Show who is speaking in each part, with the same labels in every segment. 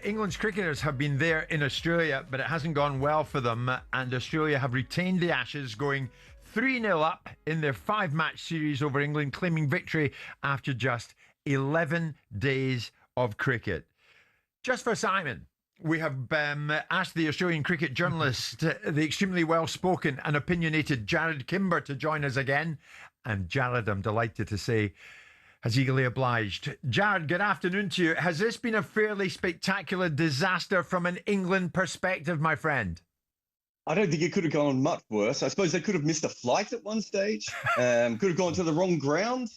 Speaker 1: England's cricketers have been there in Australia, but it hasn't gone well for them. And Australia have retained the Ashes, going 3-0 up in their 5-match series over England, claiming victory after just 11 days of cricket. Just for Simon, we have asked the Australian cricket journalist, the extremely well-spoken and opinionated Jarrod Kimber, to join us again. And Jarrod, I'm delighted to say, has eagerly obliged. Jarrod, good afternoon to you. Has this been a fairly spectacular disaster from an England perspective, my friend?
Speaker 2: I don't think it could have gone much worse. I suppose they could have missed a flight at one stage, could have gone to the wrong ground.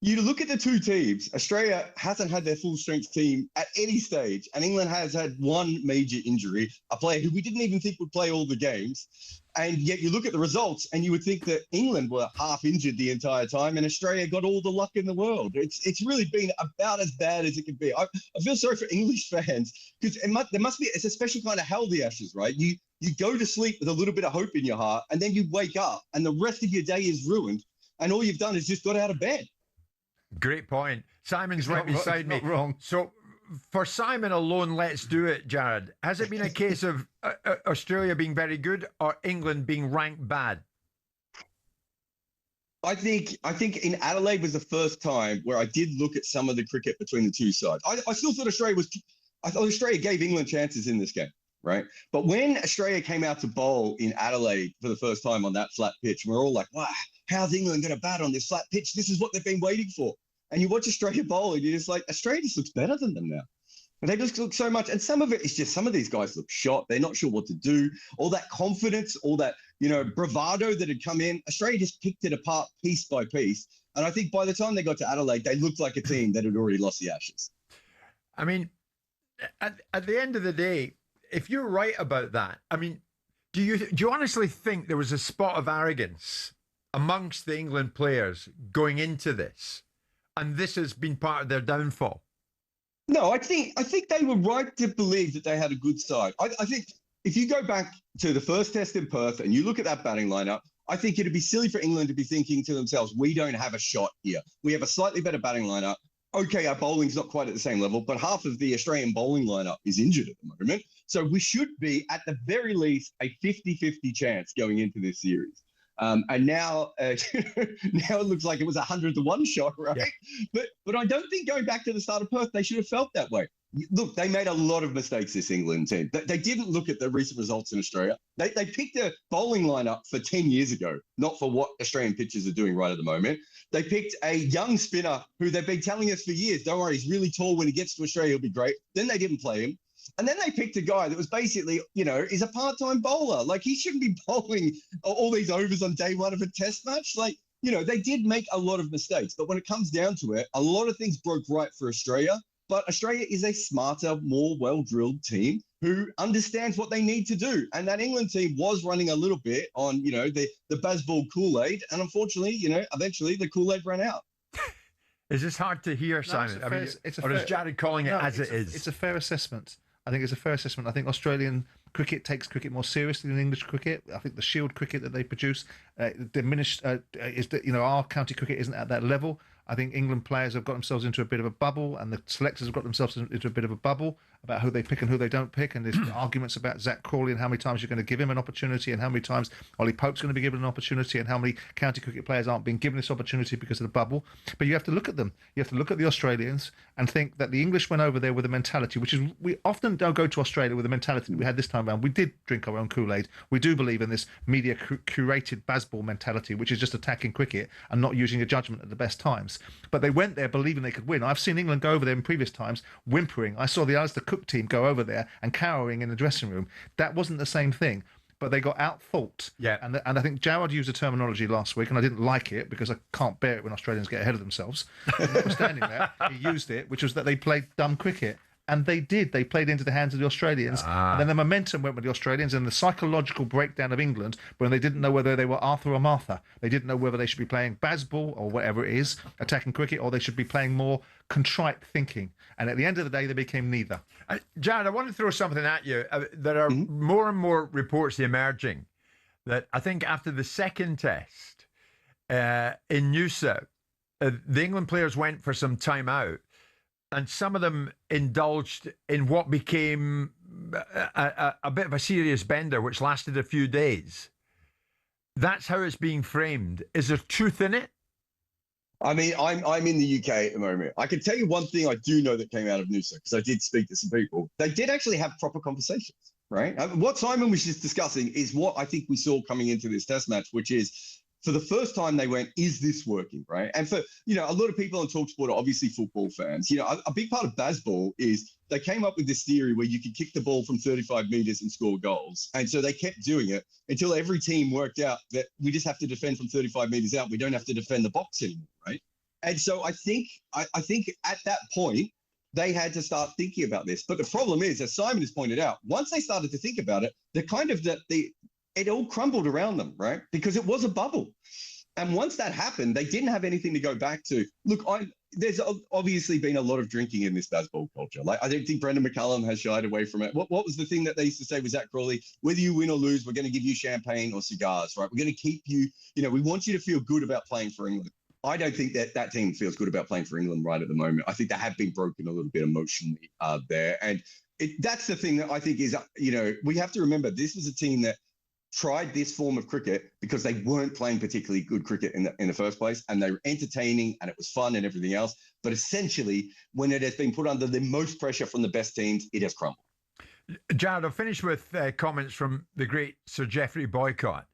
Speaker 2: You look at the two teams, Australia hasn't had their full strength team at any stage, and England has had one major injury, a player who we didn't even think would play all the games. And yet you look at the results and you would think that England were half injured the entire time and Australia got all the luck in the world. It's really been about as bad as it can be. I feel sorry for English fans because it's a special kind of hell, the Ashes, right? You go to sleep with a little bit of hope in your heart and then you wake up and the rest of your day is ruined and all you've done is just got out of bed.
Speaker 1: Great point. Simon's right beside me.
Speaker 2: Not wrong.
Speaker 1: So for Simon alone, let's do it, Jarrod. Has it been a case of Australia being very good or England being ranked bad?
Speaker 2: I think in Adelaide was the first time where I did look at some of the cricket between the two sides. I still thought Australia gave England chances in this game, right? But when Australia came out to bowl in Adelaide for the first time on that flat pitch, we're all like, wow, how's England going to bat on this flat pitch? This is what they've been waiting for. And you watch Australia bowl and you're just like, Australia just looks better than them now. And they just look so much. And some of it is just some of these guys look shot. They're not sure what to do. All that confidence, all that, bravado that had come in, Australia just picked it apart piece by piece. And I think by the time they got to Adelaide, they looked like a team that had already lost the Ashes.
Speaker 1: I mean, at the end of the day, if you're right about that, I mean, do you honestly think there was a spot of arrogance amongst the England players going into this? And this has been part of their downfall?
Speaker 2: No, I think they were right to believe that they had a good side. I think if you go back to the first test in Perth and you look at that batting lineup, I think it'd be silly for England to be thinking to themselves, we don't have a shot here. We have a slightly better batting lineup. Okay, our bowling's not quite at the same level, but half of the Australian bowling lineup is injured at the moment. So we should be, at the very least, a 50-50 chance going into this series. And now, now it looks like it was 100-1 shot, right? Yeah. But I don't think going back to the start of Perth, they should have felt that way. Look, they made a lot of mistakes, this England team. They didn't look at the recent results in Australia. They picked a bowling lineup for 10 years ago, not for what Australian pitchers are doing right at the moment. They picked a young spinner who they've been telling us for years, don't worry, he's really tall. When he gets to Australia, he'll be great. Then they didn't play him. And then they picked a guy that was basically, is a part-time bowler. Like, he shouldn't be bowling all these overs on day one of a test match. Like, they did make a lot of mistakes. But when it comes down to it, a lot of things broke right for Australia. But Australia is a smarter, more well-drilled team who understands what they need to do. And that England team was running a little bit on, the baseball Kool-Aid. And unfortunately, eventually the Kool-Aid ran out.
Speaker 1: Is this hard to hear, Simon? Or is Jarrod calling it as it is?
Speaker 3: It's a fair assessment. I think it's a fair assessment. I think Australian cricket takes cricket more seriously than English cricket. I think the Shield cricket that they produce diminished. Is that our county cricket isn't at that level. I think England players have got themselves into a bit of a bubble, and the selectors have got themselves into a bit of a bubble about who they pick and who they don't pick. And there's arguments about Zach Crawley and how many times you're going to give him an opportunity, and how many times Ollie Pope's going to be given an opportunity, and how many county cricket players aren't being given this opportunity because of the bubble. But you have to look at them. You have to look at the Australians and think that the English went over there with a mentality, which is, we often don't go to Australia with the mentality that we had this time around. We did drink our own Kool-Aid. We do believe in this media curated baseball mentality, which is just attacking cricket and not using your judgment at the best times. But they went there believing they could win. I've seen England go over there in previous times whimpering. I saw the Alistair Cook team go over there and cowering in the dressing room. That wasn't the same thing. But they got out-thought.
Speaker 1: Yeah.
Speaker 3: And I think Jarrod used a terminology last week, and I didn't like it because I can't bear it when Australians get ahead of themselves. Notwithstanding that, he used it, which was that they played dumb cricket. And they did. They played into the hands of the Australians. And then the momentum went with the Australians, and the psychological breakdown of England when they didn't know whether they were Arthur or Martha. They didn't know whether they should be playing baseball or whatever it is, attacking cricket, or they should be playing more contrite thinking. And at the end of the day, they became neither.
Speaker 1: Jarrod, I want to throw something at you. There are more and more reports emerging that I think after the second test in Noosa, the England players went for some time out. and some of them indulged in what became a bit of a serious bender, which lasted a few days. That's how it's being framed. Is there truth in it?
Speaker 2: I mean, I'm in the UK at the moment. I can tell you one thing I do know that came out of Noosa, because I did speak to some people. They did actually have proper conversations, right? What Simon was just discussing is what I think we saw coming into this test match, which is for the first time they went, is this working, right? And for, a lot of people on talkSPORT are obviously football fans. A big part of Bazball is they came up with this theory where you could kick the ball from 35 meters and score goals. And so they kept doing it until every team worked out that we just have to defend from 35 meters out. We don't have to defend the box anymore, right? And so I think at that point, they had to start thinking about this. But the problem is, as Simon has pointed out, once they started to think about it, it all crumbled around them, right? Because it was a bubble. And once that happened, they didn't have anything to go back to. Look, there's obviously been a lot of drinking in this Bazball culture. Like, I don't think Brendan McCullum has shied away from it. What was the thing that they used to say with Zach Crawley? Whether you win or lose, we're going to give you champagne or cigars, right? We're going to keep you, we want you to feel good about playing for England. I don't think that team feels good about playing for England right at the moment. I think they have been broken a little bit emotionally there. And that's the thing that I think is, we have to remember this was a team that tried this form of cricket because they weren't playing particularly good cricket in the first place, and they were entertaining and it was fun and everything else. But essentially, when it has been put under the most pressure from the best teams, it has crumbled.
Speaker 1: Jarrod, I'll finish with comments from the great Sir Geoffrey Boycott,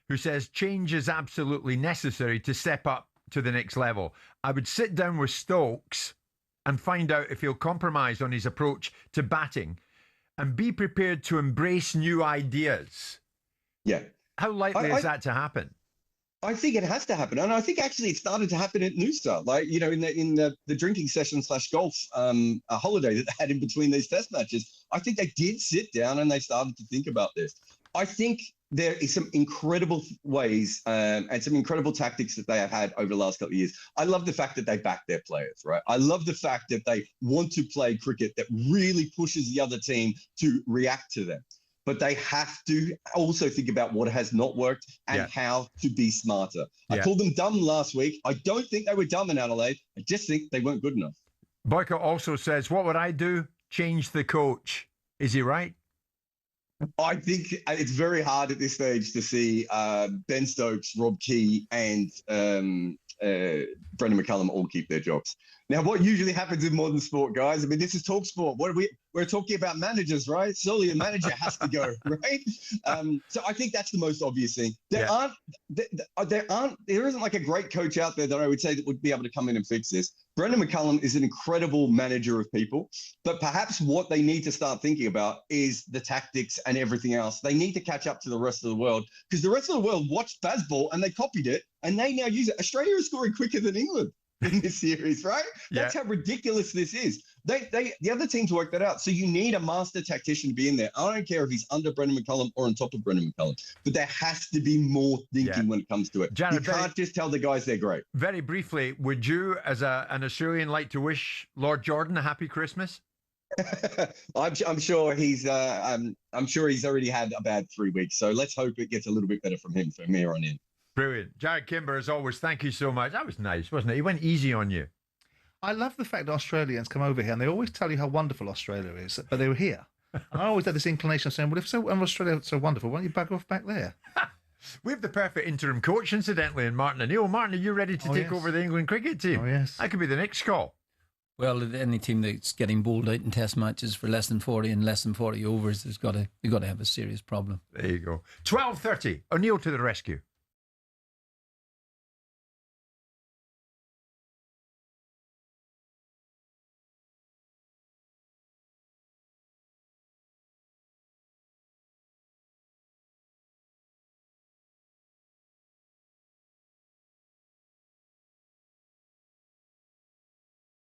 Speaker 1: who says change is absolutely necessary to step up to the next level. I would sit down with Stokes and find out if he'll compromise on his approach to batting and be prepared to embrace new ideas.
Speaker 2: Yeah.
Speaker 1: How likely is that to happen?
Speaker 2: I think it has to happen. And I think actually it started to happen at Noosa, like, in the drinking session / golf a holiday that they had in between these test matches. I think they did sit down and they started to think about this. I think there is some incredible ways and some incredible tactics that they have had over the last couple of years. I love the fact that they back their players, right? I love the fact that they want to play cricket that really pushes the other team to react to them. But they have to also think about what has not worked and how to be smarter. I called them dumb last week. I don't think they were dumb in Adelaide. I just think they weren't good enough.
Speaker 1: Boycott also says, what would I do? Change the coach. Is he right?
Speaker 2: I think it's very hard at this stage to see Ben Stokes, Rob Key, and Brendan McCullum all keep their jobs. Now, what usually happens in modern sport, guys? I mean, this is talkSPORT. We're talking about managers, right? Surely a manager has to go, right? So I think that's the most obvious thing. There isn't like a great coach out there that I would say that would be able to come in and fix this. Brendan McCullum is an incredible manager of people, but perhaps what they need to start thinking about is the tactics and everything else. They need to catch up to the rest of the world, because the rest of the world watched Bazball and they copied it and they now use it. Australia is scoring quicker than England in this series, right? That's how ridiculous this is. The other teams work that out. So you need a master tactician to be in there. I don't care if he's under Brendan McCullum or on top of Brendan McCullum, but there has to be more thinking when it comes to it. Jarrod, you can't just tell the guys they're great.
Speaker 1: Very briefly, would you, as an Australian, like to wish Lord Jordan a happy Christmas?
Speaker 2: I'm sure he's already had a bad 3 weeks. So let's hope it gets a little bit better from him from here on in.
Speaker 1: Brilliant. Jarrod Kimber, as always, thank you so much. That was nice, wasn't it? He went easy on you.
Speaker 3: I love the fact that Australians come over here and they always tell you how wonderful Australia is, but they were here. And I always had this inclination of saying, well, if Australia is so wonderful, why don't you back off back there?
Speaker 1: We have the perfect interim coach, incidentally, in Martin O'Neill. Martin, are you ready to take over the England cricket team?
Speaker 3: Oh, yes.
Speaker 1: That could be the next call.
Speaker 4: Well, any team that's getting bowled out in test matches for less than 40 and less than 40 overs, they've got to have a serious problem.
Speaker 1: There you go. 12:30. O'Neill to the rescue.